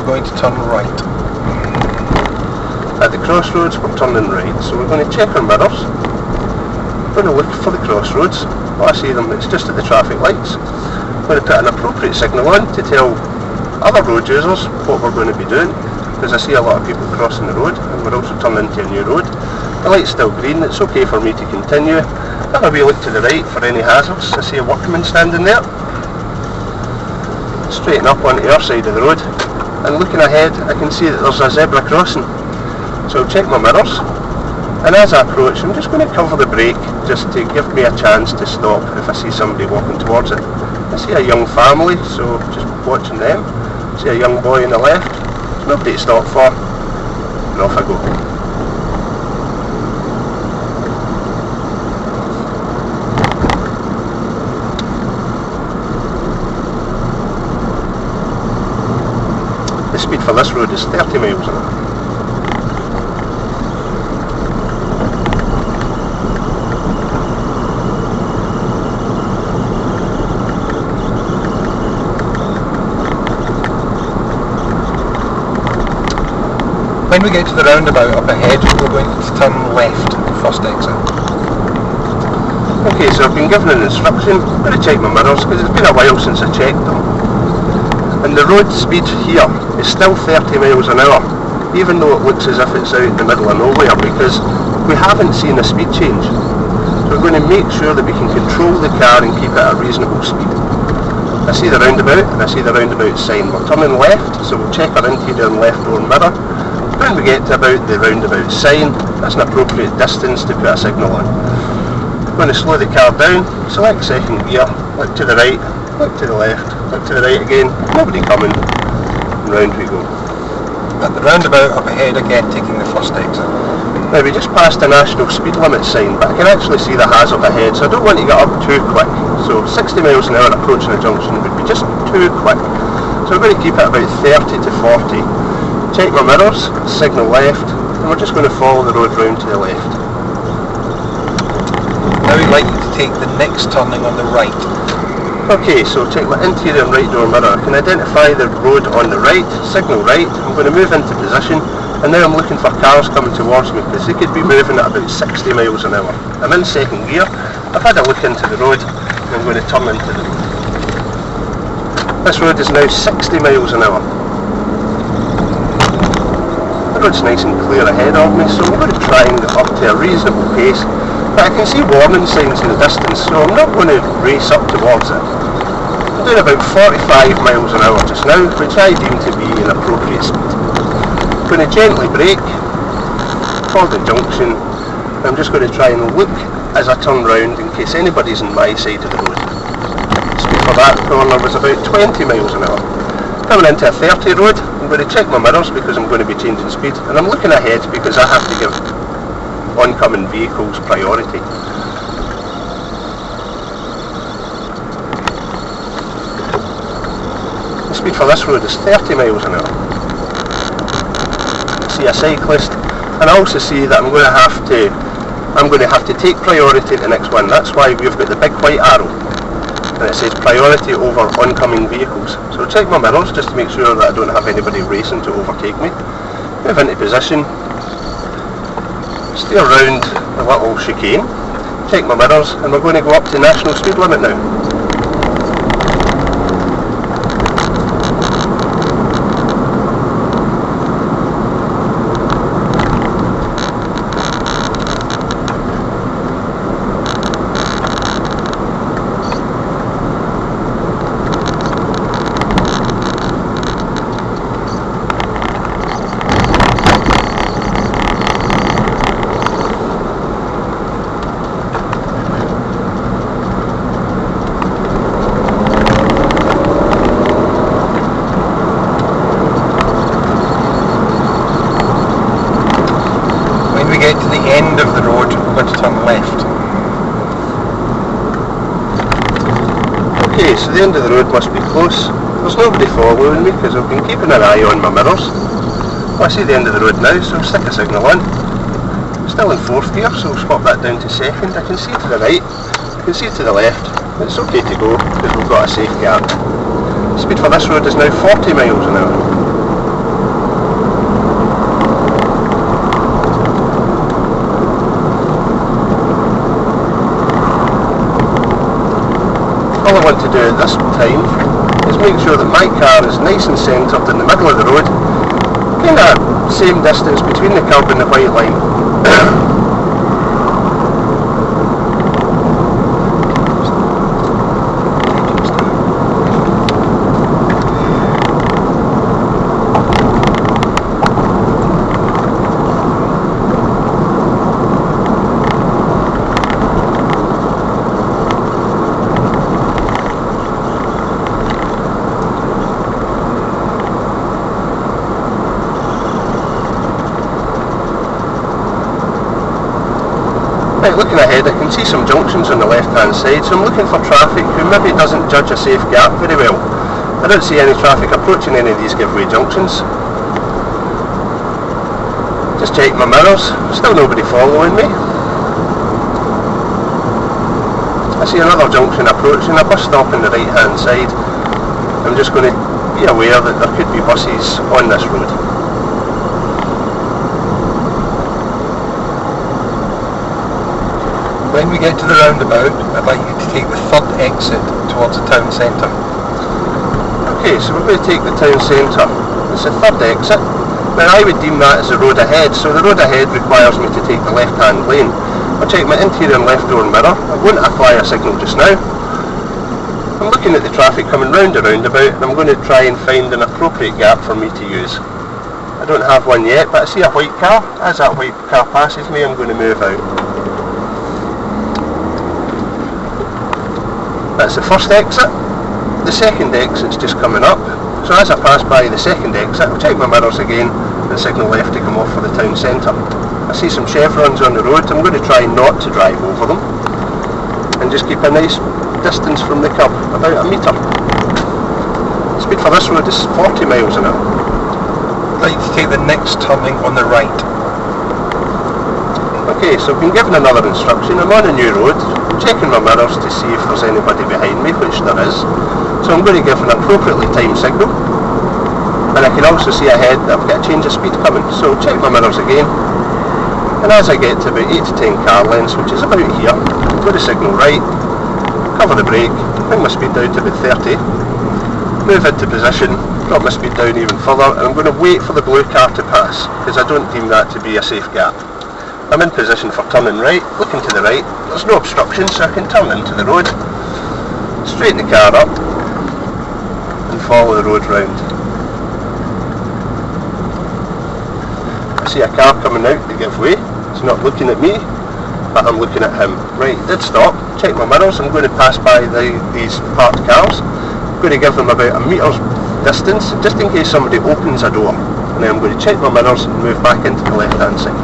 going to turn right. At the crossroads we're turning right, so we're going to check our mirrors. We're going to look for the crossroads. Well, I see them, it's just at the traffic lights. We're going to put an appropriate signal on to tell other road users what we're going to be doing, because I see a lot of people crossing the road, and we're also turning into a new road. The light's still green, it's okay for me to continue. Have a wee look to the right for any hazards. I see a workman standing there. Straighten up onto our side of the road, and looking ahead I can see that there's a zebra crossing. So I'll check my mirrors, and as I approach I'm just going to cover the brake just to give me a chance to stop if I see somebody walking towards it. I see a young family, so just watching them. I see a young boy on the left. There's nobody to stop for, and off I go. The speed for this road is 30 miles an hour. When we get to the roundabout up ahead, we're going to turn left, first exit. Okay, so I've been given an instruction. I'm going to check my mirrors because it's been a while since I checked them. And the road speed here is still 30 miles an hour, even though it looks as if it's out in the middle of nowhere, because we haven't seen a speed change. So we're going to make sure that we can control the car and keep it at a reasonable speed. I see the roundabout and I see the roundabout sign. We're turning left, so we'll check our interior and left door mirror. When we get to about the roundabout sign, that's an appropriate distance to put a signal on. I'm going to slow the car down, select second gear, look to the right, look to the left, look to the right again, nobody coming, and round we go. At the roundabout up ahead again, taking the first exit. Now we just passed the national speed limit sign, but I can actually see the hazard ahead, so I don't want to get up too quick. So 60 miles an hour approaching a junction would be just too quick. So we're going to keep it about 30 to 40. Check my mirrors, signal left, and we're just going to follow the road round to the left. Now we'd like you to take the next turning on the right. Okay, so check my interior and right door mirror. I can identify the road on the right, signal right. I'm going to move into position, and now I'm looking for cars coming towards me because they could be moving at about 60 miles an hour. I'm in second gear, I've had a look into the road, and I'm going to turn into the road. This road is now 60 miles an hour. The road's nice and clear ahead of me, so I'm going to try and get up to a reasonable pace. But I can see warning signs in the distance, so I'm not going to race up towards it. I'm doing about 45 miles an hour just now, which I deem to be an appropriate speed. I'm going to gently brake for the junction. I'm just going to try and look as I turn round in case anybody's on my side of the road. The speed for that corner was about 20 miles an hour. Coming into a 30 road, I'm going to check my mirrors because I'm going to be changing speed, and I'm looking ahead because I have to give oncoming vehicles priority. The speed for this road is 30 miles an hour. I see a cyclist, and I also see that I'm going to have to take priority at the next one. That's why we've got the big white arrow, and it says priority over oncoming vehicles. So I'll check my mirrors just to make sure that I don't have anybody racing to overtake me. Move into position, steer around the little chicane, check my mirrors, and we're going to go up to national speed limit now. Get to the end of the road, we're going to turn left. Okay, so the end of the road must be close. There's nobody following me because I've been keeping an eye on my mirrors. Well, I see the end of the road now, so I'll stick a signal on. I'm still in fourth gear, so I'll swap that down to second. I can see to the right, I can see to the left. It's okay to go because we've got a safeguard. The speed for this road is now 40 miles an hour. all I want to do at this time is make sure that my car is nice and centred in the middle of the road, kind of same distance between the curb and the white line. Right, looking ahead, I can see some junctions on the left hand side, so I'm looking for traffic who maybe doesn't judge a safe gap very well. I don't see any traffic approaching any of these giveaway junctions. Just check my mirrors, still nobody following me. I see another junction approaching, a bus stop on the right hand side. I'm just going to be aware that there could be buses on this road. When we get to the roundabout, I'd like you to take the third exit towards the town centre. Okay, so we're going to take the town centre. It's the third exit. Now I would deem that as the road ahead, so the road ahead requires me to take the left hand lane. I'll check my interior and left door mirror. I won't apply a signal just now. I'm looking at the traffic coming round the roundabout, and I'm going to try and find an appropriate gap for me to use. I don't have one yet, but I see a white car. As that white car passes me, I'm going to move out. That's the first exit. The second exit's just coming up. So as I pass by the second exit, I'll check my mirrors again and signal left to come off for the town centre. I see some chevrons on the road. I'm going to try not to drive over them and just keep a nice distance from the curb, about a metre. Speed for this road is 40 miles an hour. I'd like you to take the next turning on the right. Okay, so I've been given another instruction. I'm on a new road, checking my mirrors to see if there's anybody behind me, which there is. So I'm going to give an appropriately timed signal. And I can also see ahead that I've got a change of speed coming. So check my mirrors again. And as I get to about 8 to 10 car lengths, which is about here, I'm going to signal right, cover the brake, bring my speed down to about 30, move into position, drop my speed down even further, and I'm going to wait for the blue car to pass, because I don't deem that to be a safe gap. I'm in position for turning right, looking to the right. There's no obstruction, so I can turn into the road, straighten the car up, and follow the road round. I see a car coming out to give way. He's not looking at me, but I'm looking at him. Right, did stop, check my mirrors. I'm going to pass by these parked cars. I'm going to give them about a metre's distance, just in case somebody opens a door. And then I'm going to check my mirrors and move back into the left hand side.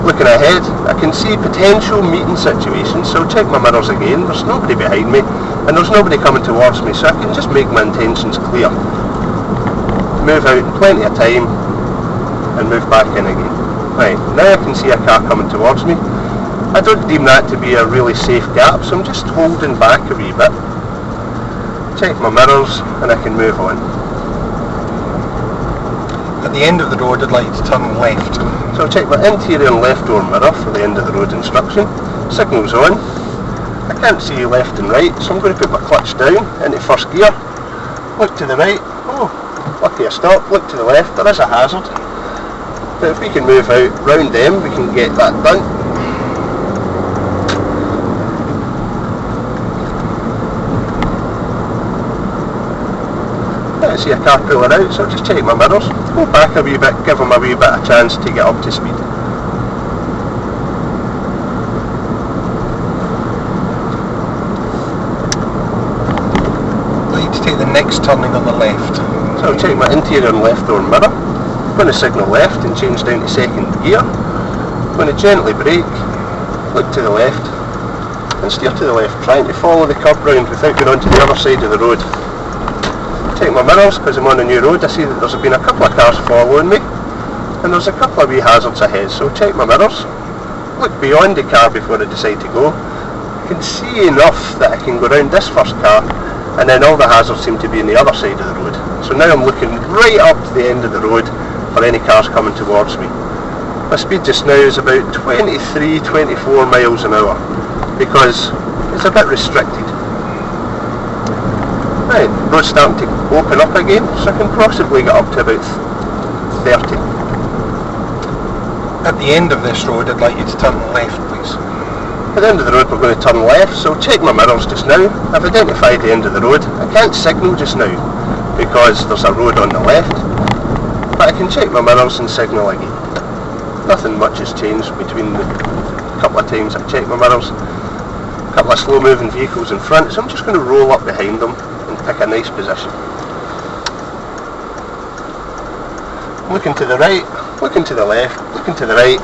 Looking ahead, I can see potential meeting situations, so I'll check my mirrors again. There's nobody behind me, and there's nobody coming towards me, so I can just make my intentions clear. Move out in plenty of time, and move back in again. Right, now I can see a car coming towards me. I don't deem that to be a really safe gap, so I'm just holding back a wee bit. Check my mirrors, and I can move on. At the end of the road, I'd like you to turn left. So I'll check my interior and left door mirror for the end of the road instruction. Signal's on. I can't see left and right, so I'm going to put my clutch down into first gear. Look to the right. Oh, lucky I stopped. Look to the left. There is a hazard. But if we can move out round them, we can get that done. I see a car pulling out, so I'll just check my mirrors, go back a wee bit, give them a wee bit of chance to get up to speed. I'd like you to take the next turning on the left. So I'll check my interior and left door mirror. I'm going to signal left and change down to second gear. I'm going to gently brake, look to the left and steer to the left, trying to follow the curb round without going onto the other side of the road. Check my mirrors because I'm on a new road. I see that there's been a couple of cars following me and there's a couple of wee hazards ahead, so check my mirrors, look beyond the car before I decide to go. I can see enough that I can go round this first car, and then all the hazards seem to be on the other side of the road. So now I'm looking right up to the end of the road for any cars coming towards me. My speed just now is about 23-24 miles an hour, because it's a bit restricted. Right, road's starting to open up again, so I can possibly get up to about 30. At the end of this road, I'd like you to turn left, please. At the end of the road we're going to turn left, so check my mirrors just now. I've identified the end of the road. I can't signal just now because there's a road on the left, but I can check my mirrors and signal again. Nothing much has changed between the couple of times I've checked my mirrors. A couple of slow moving vehicles in front, so I'm just going to roll up behind them and pick a nice position. Looking to the right, looking to the left, looking to the right,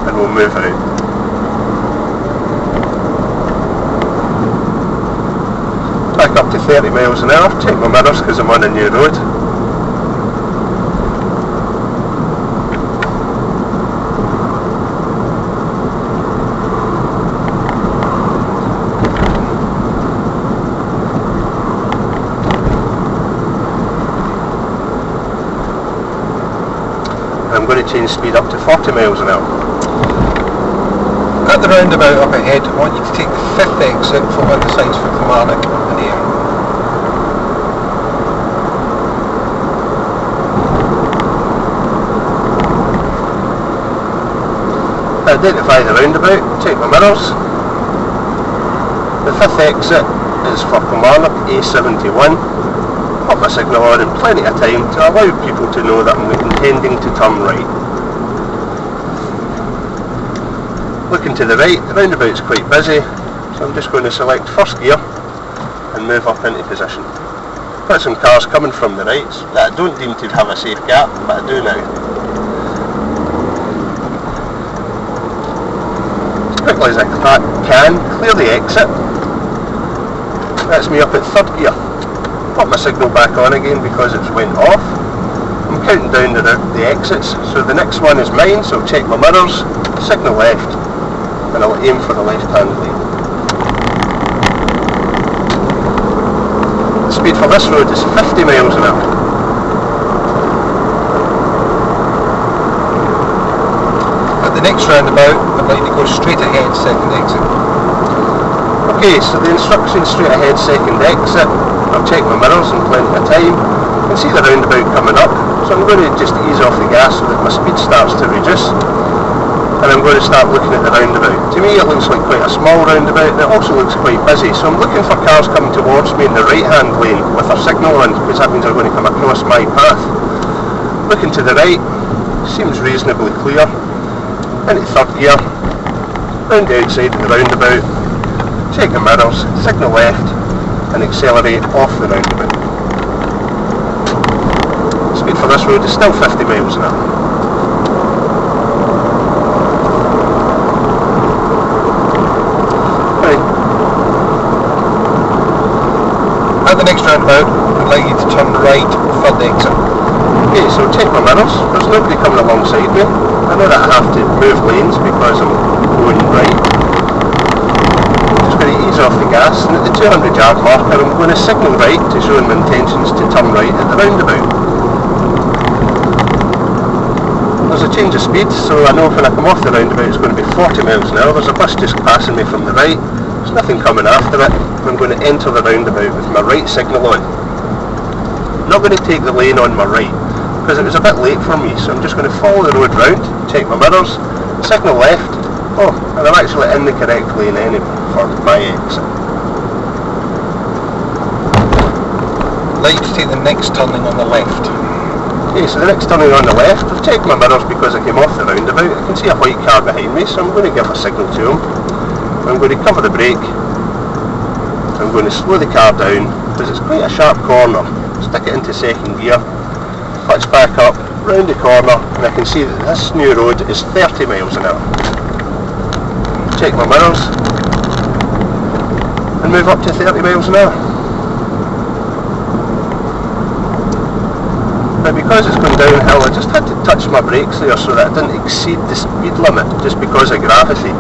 and we'll move out. Back up to 30 miles an hour, check my mirrors because I'm on a new road. I'm going to change speed up to 40 miles an hour. At the roundabout up ahead, I want you to take the 5th exit from one of the signs for Kilmarnock and Ayr. Identify the roundabout, check my mirrors. The 5th exit is for Kilmarnock, A71. Put my signal on in plenty of time to allow people to know that I'm intending to turn right. Looking to the right, the roundabout's quite busy, so I'm just going to select first gear and move up into position. Got some cars coming from the right that I don't deem to have a safe gap, but I do now. As quickly as I can, clear the exit. That's me up at 3rd gear. Put my signal back on again because it's went off. I'm counting down the exits, so the next one is mine, so check my mirrors, signal left, and I'll aim for the left hand lane. The speed for this road is 50 miles an hour. At the next roundabout, I'd like you to go straight ahead, 2nd exit. Okay, so the instructions straight ahead, 2nd exit. I've checked my mirrors in plenty of time. I can see the roundabout coming up, so I'm going to just ease off the gas so that my speed starts to reduce. And I'm going to start looking at the roundabout. To me it looks like quite a small roundabout, and it also looks quite busy, so I'm looking for cars coming towards me in the right hand lane with their signal on, because that means they're going to come across my path. Looking to the right, seems reasonably clear. Into 3rd gear, round the outside of the roundabout, check the mirrors, signal left, and accelerate off the roundabout. Speed for this road is still 50 miles an hour. Right. At the next roundabout, I'd like you to turn right, 3rd exit. Okay, so check my mirrors. There's nobody coming alongside me. I know that I have to move lanes because I'm going right. Ease off the gas, and at the 200 yard marker I'm going to signal right to show my intentions to turn right at the roundabout. There's a change of speed, so I know when I come off the roundabout it's going to be 40 miles an hour. There's a bus just passing me from the right, there's nothing coming after it. I'm going to enter the roundabout with my right signal on. I'm not going to take the lane on my right because it was a bit late for me, so I'm just going to follow the road round, check my mirrors, signal left. Oh, and I'm actually in the correct lane anyway for my exit. I'd like you to take the next turning on the left. Okay, so the next turning on the left, I've checked my mirrors because I came off the roundabout. I can see a white car behind me, so I'm going to give a signal to him. I'm going to cover the brake. I'm going to slow the car down because it's quite a sharp corner. Stick it into 2nd gear, clutch back up, round the corner, and I can see that this new road is 30 miles an hour. Check my mirrors and move up to 30 miles an hour. Now because it's going downhill, I just had to touch my brakes there so that I didn't exceed the speed limit just because of gravity.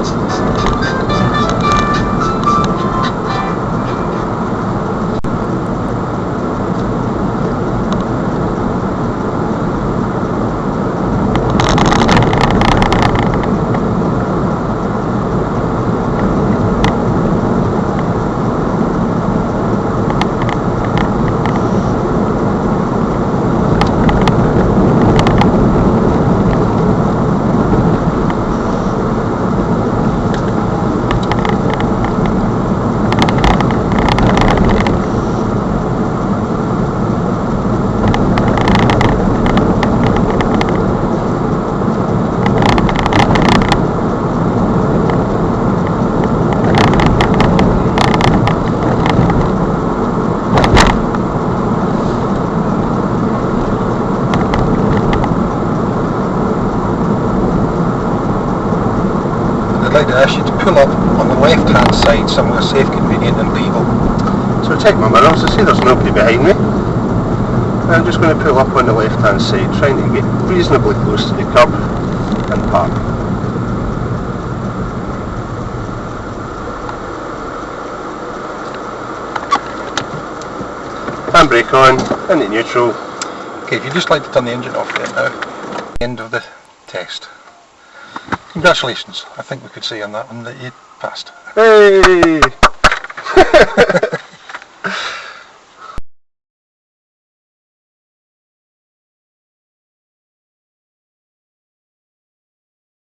I'd like to ask you to pull up on the left hand side somewhere safe, convenient and legal. So check my mirrors, I see there's nobody behind me. I'm just going to pull up on the left hand side, trying to get reasonably close to the curb and park. Handbrake on, into neutral. Okay, if you'd just like to turn the engine off there now. End of the test. Congratulations, I think we could say on that one that you passed. Hey!